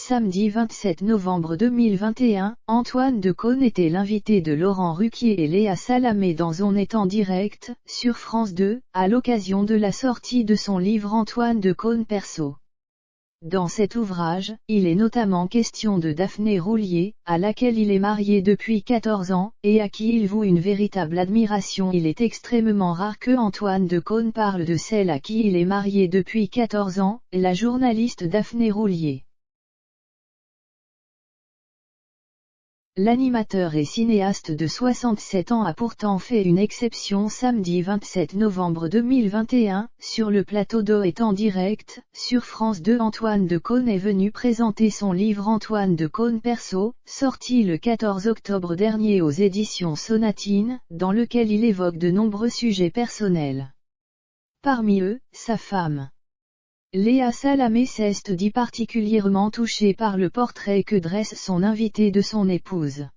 Samedi 27 novembre 2021, Antoine Decaune était l'invité de Laurent Ruquier et Léa Salamé dans On est en direct, sur France 2, à l'occasion de la sortie de son livre Antoine Decaune Perso. Dans cet ouvrage, il est notamment question de Daphné Roulier, à laquelle il est marié depuis 14 ans, et à qui il voue une véritable admiration. Il est extrêmement rare que Antoine Decaune parle de celle à qui il est marié depuis 14 ans, la journaliste Daphné Roulier. L'animateur et cinéaste de 67 ans a pourtant fait une exception samedi 27 novembre 2021, sur le plateau d'O est en direct, sur France 2. Antoine Decaune est venu présenter son livre Antoine Decaune Perso, sorti le 14 octobre dernier aux éditions Sonatine, dans lequel il évoque de nombreux sujets personnels. Parmi eux, sa femme. Léa Salamé s'est dit particulièrement touchée par le portrait que dresse son invité de son épouse.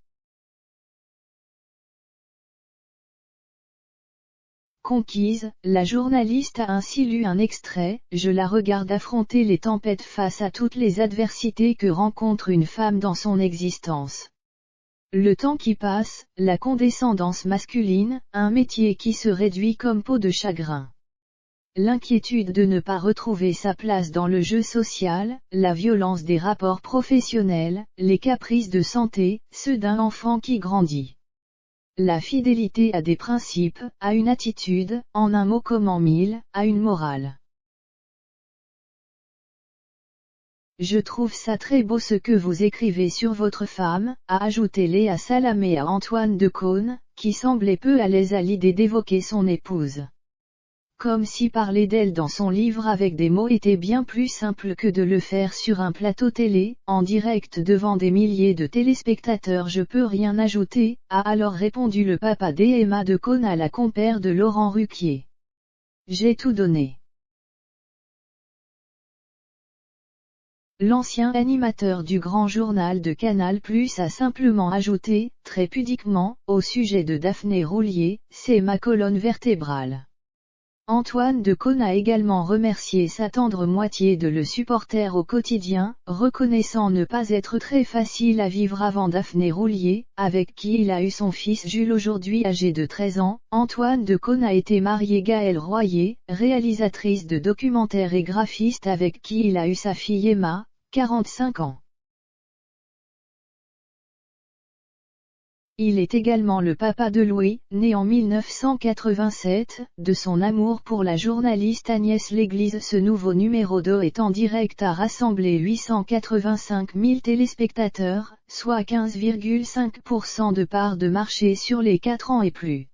Conquise, la journaliste a ainsi lu un extrait: « Je la regarde affronter les tempêtes face à toutes les adversités que rencontre une femme dans son existence. Le temps qui passe, la condescendance masculine, un métier qui se réduit comme peau de chagrin. L'inquiétude de ne pas retrouver sa place dans le jeu social, la violence des rapports professionnels, les caprices de santé, ceux d'un enfant qui grandit. La fidélité à des principes, à une attitude, en un mot comme en mille, à une morale. Je trouve ça très beau ce que vous écrivez sur votre femme, a ajouté Léa Salamé à Antoine Decaune, qui semblait peu à l'aise à l'idée d'évoquer son épouse. Comme si parler d'elle dans son livre avec des mots était bien plus simple que de le faire sur un plateau télé, en direct devant des milliers de téléspectateurs. Je peux rien ajouter, a alors répondu le papa d'Emma Decaune à la compère de Laurent Ruquier. J'ai tout donné. L'ancien animateur du grand journal de Canal+ a simplement ajouté, très pudiquement, au sujet de Daphné Roulier, c'est ma colonne vertébrale. Antoine Decaune a également remercié sa tendre moitié de le supporter au quotidien, reconnaissant ne pas être très facile à vivre avant Daphné Roulier, avec qui il a eu son fils Jules aujourd'hui âgé de 13 ans. Antoine Decaune a été marié Gaëlle Royer, réalisatrice de documentaires et graphiste avec qui il a eu sa fille Emma, 45 ans. Il est également le papa de Louis, né en 1987, de son amour pour la journaliste Agnès Léglise. Ce nouveau numéro d'O est en direct a rassemblé 885 000 téléspectateurs, soit 15,5% de part de marché sur les 4 ans et plus.